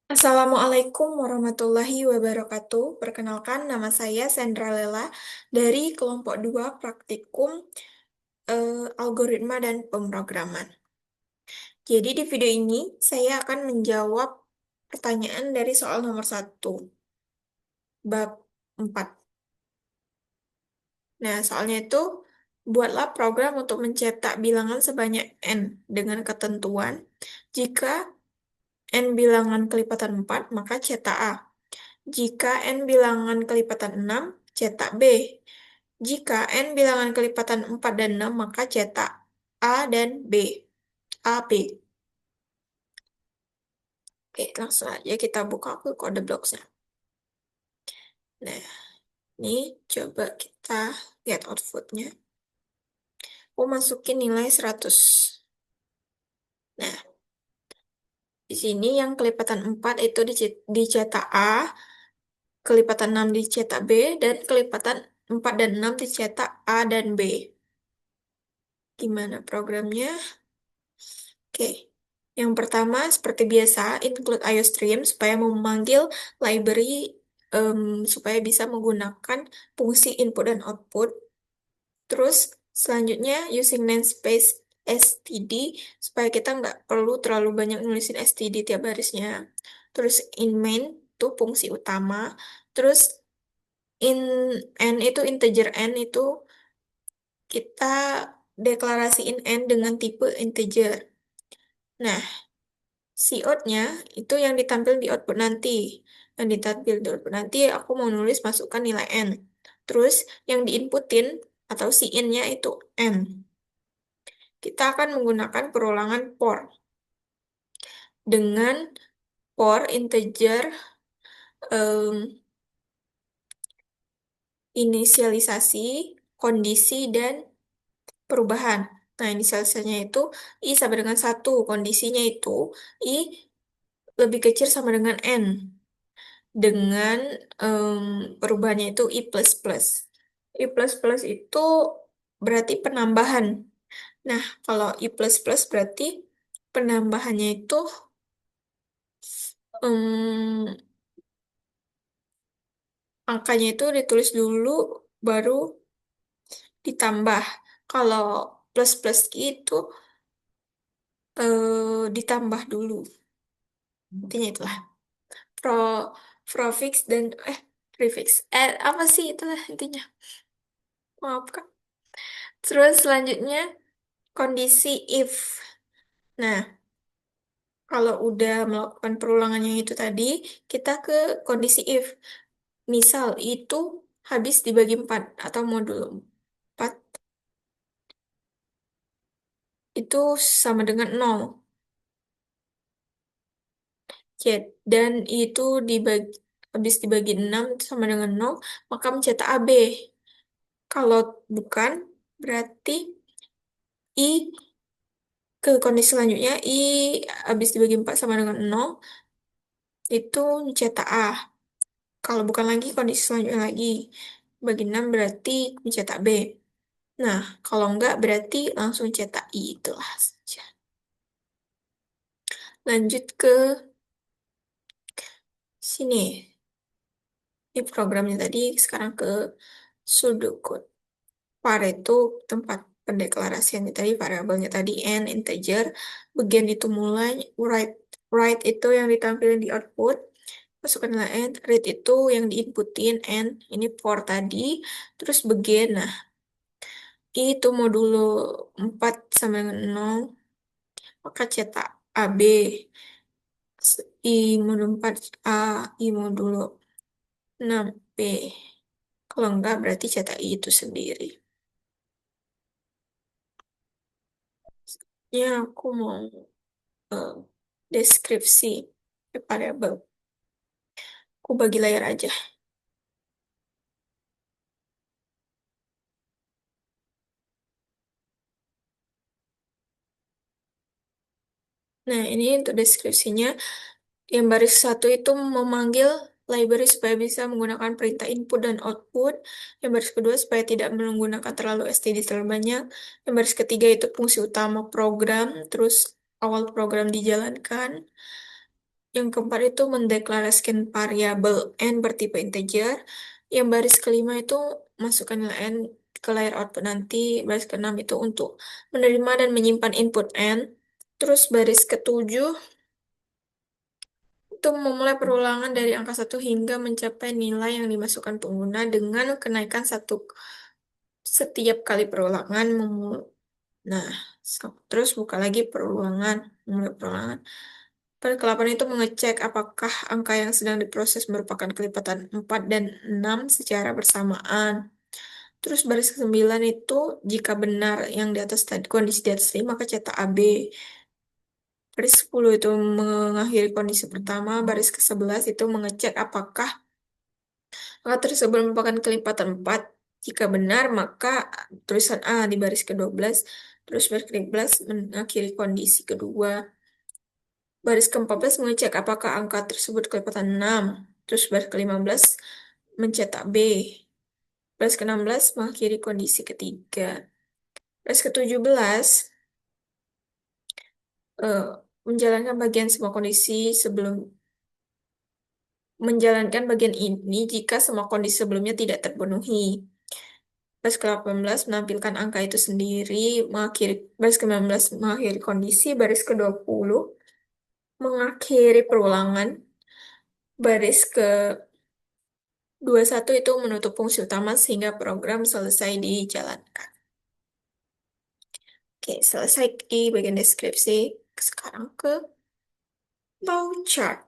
Assalamualaikum warahmatullahi wabarakatuh. Perkenalkan, nama saya Sandra Lela dari kelompok 2 praktikum algoritma dan pemrograman. Jadi di video ini saya akan menjawab pertanyaan dari soal nomor 1, bab 4. Nah, soalnya itu, buatlah program untuk mencetak bilangan sebanyak n dengan ketentuan jika n bilangan kelipatan 4, maka cetak A. Jika n bilangan kelipatan 6, cetak B. Jika n bilangan kelipatan 4 dan 6, maka cetak A dan B. A, B. Oke, langsung aja kita buka ke kode blocksnya. Nah, ini coba kita lihat outputnya. Aku masukin nilai 100. Nah, di sini yang kelipatan 4 itu dicetak A, kelipatan 6 dicetak B, dan kelipatan 4 dan 6 dicetak A dan B. Gimana programnya? Oke, yang pertama seperti biasa include IOStream supaya memanggil library em, supaya bisa menggunakan fungsi input dan output. Terus selanjutnya using namespace std supaya kita nggak perlu terlalu banyak nulisin std tiap barisnya. Terus in main itu fungsi utama. Terus in n itu integer n itu kita deklarasiin n dengan tipe integer. Nah, cout-nya itu yang ditampil di output nanti. Yang ditampil di output nanti aku mau nulis masukkan nilai n. Terus yang diinputin atau in-nya itu n. Kita akan menggunakan perulangan for. Dengan for integer em, inisialisasi, kondisi, dan perubahan. Nah, inisialisasinya itu i sama dengan 1. Kondisinya itu i lebih kecil sama dengan n. Dengan em, perubahannya itu i plus plus. I plus plus itu berarti penambahan. Nah, kalau i plus plus berarti penambahannya itu em, angkanya itu ditulis dulu baru ditambah. Kalau plus plus itu ditambah dulu. Intinya itulah. Pro, prefix dan prefix. Apa sih itu intinya? Maaf Kak. Terus selanjutnya kondisi if. Nah, kalau udah melakukan perulangan yang itu tadi, kita ke kondisi if. Misal itu habis dibagi 4 atau modul 4 itu sama dengan 0. Dan itu habis dibagi 6 itu sama dengan 0, maka mencetak AB. Kalau bukan, berarti I ke kondisi selanjutnya, I habis dibagi 4 sama dengan 0, itu mencetak A. Kalau bukan lagi, kondisi selanjutnya lagi. Bagi 6 berarti mencetak B. Nah, kalau enggak berarti langsung cetak I, itulah saja. Lanjut ke sini. Di programnya tadi, sekarang ke pseudocode. Var itu tempat pendeklarasiannya tadi, variabelnya tadi n, integer. Bagian itu mulai, write itu yang ditampilkan di output. Masukkan nilai n, read itu yang diinputin n, ini for tadi. Terus bagian, nah, itu modulo 4 sama dengan 0, maka cetak AB. I modulo 4 A, I modulo 6 B. Kalau enggak, berarti cetak I itu sendiri. Ya, aku mau eh, deskripsi variabel. Aku bagi layar aja. Nah, ini untuk deskripsinya. Yang baris satu itu memanggil library supaya bisa menggunakan perintah input dan output. Yang baris kedua supaya tidak menggunakan terlalu std terlalu banyak. Yang baris ketiga itu fungsi utama program, terus awal program dijalankan. Yang keempat itu mendeklarasikan variabel n bertipe integer. Yang baris kelima itu masukkan nilai n ke layar output nanti. Baris keenam itu untuk menerima dan menyimpan input n. Terus baris ketujuh itu memulai perulangan dari angka satu hingga mencapai nilai yang dimasukkan pengguna dengan kenaikan satu setiap kali perulangan. Nah, terus buka lagi perulangan, mulai perulangan. Pada ke-8 itu mengecek apakah angka yang sedang diproses merupakan kelipatan 4 dan 6 secara bersamaan. Terus baris ke-9 itu jika benar yang di atas tadi, kondisi di atas tadi, maka cetak AB. Baris 10 itu mengakhiri kondisi pertama. Baris ke-11 itu mengecek apakah angka tersebut merupakan kelipatan 4. Jika benar, maka tulisan A di baris ke-12. Terus baris ke-13 mengakhiri kondisi kedua. Baris ke-14 mengecek apakah angka tersebut kelipatan 6. Terus baris ke-15 mencetak B. Baris ke-16 mengakhiri kondisi ketiga. Baris ke-17 eh, menjalankan bagian semua kondisi sebelum menjalankan bagian ini jika semua kondisi sebelumnya tidak terpenuhi. Baris ke-18 menampilkan angka itu sendiri, baris ke-19 mengakhiri kondisi, baris ke-20 mengakhiri perulangan, baris ke-21 itu menutup fungsi utama sehingga program selesai dijalankan. Oke, selesai di bagian deskripsi. Sekarang ke flowchart.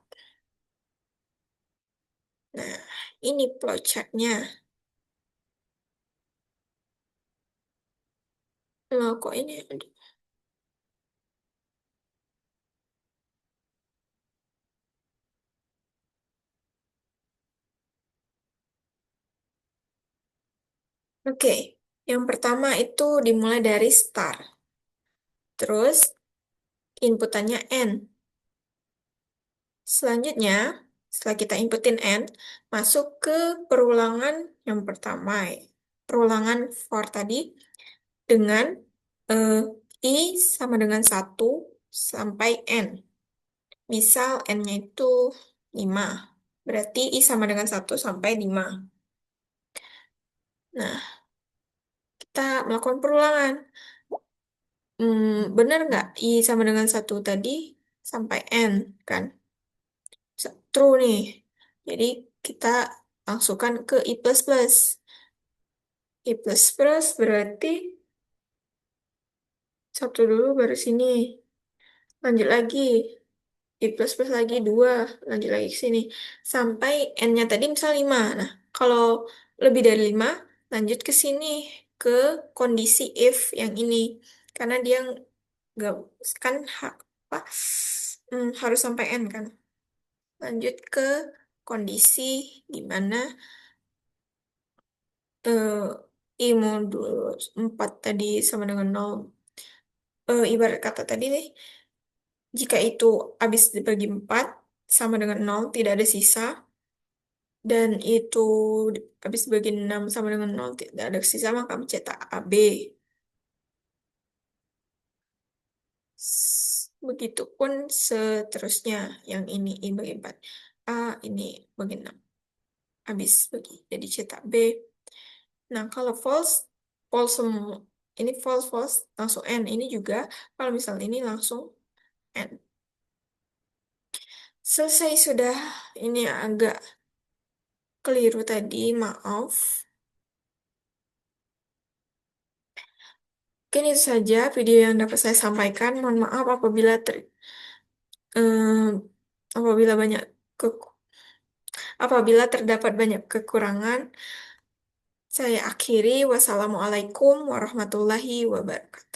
Nah, ini flowchartnya. Loh, kok ini ada? Oke, yang pertama itu dimulai dari start. Terus inputannya N. Selanjutnya, setelah kita inputin N, masuk ke perulangan yang pertama. Perulangan for tadi dengan eh, I sama dengan 1 sampai N. Misal N-nya itu 5. Berarti I sama dengan 1 sampai 5. Nah, kita melakukan perulangan. Benar nggak I sama dengan 1 tadi sampai N, kan? True nih. Jadi kita langsungkan ke I++. I++ berarti satu dulu baru sini. Lanjut lagi. I++ lagi 2. Lanjut lagi ke sini. Sampai N-nya tadi misal 5. Nah, kalau lebih dari 5, lanjut ke sini. Ke kondisi if yang ini. Karena dia nggak, kan apa, harus sampai N kan. Lanjut ke kondisi di mana I modul 4 tadi sama dengan 0. Ibarat kata tadi nih, jika itu habis dibagi 4 sama dengan 0, tidak ada sisa, dan itu habis dibagi 6 sama dengan 0, tidak ada sisa, maka mencetak AB. Begitupun seterusnya, yang ini I bagi 4. A, ini bagi 6. Habis bagi, jadi cetak B. Nah, kalau false, false semua. Ini false, false, langsung N. Ini juga, kalau misalnya ini langsung N. Selesai sudah. Ini agak keliru tadi, maaf. Mungkin itu saja video yang dapat saya sampaikan. Mohon maaf eh, apabila banyak ke, apabila terdapat banyak kekurangan. Saya akhiri. Wassalamualaikum warahmatullahi wabarakatuh.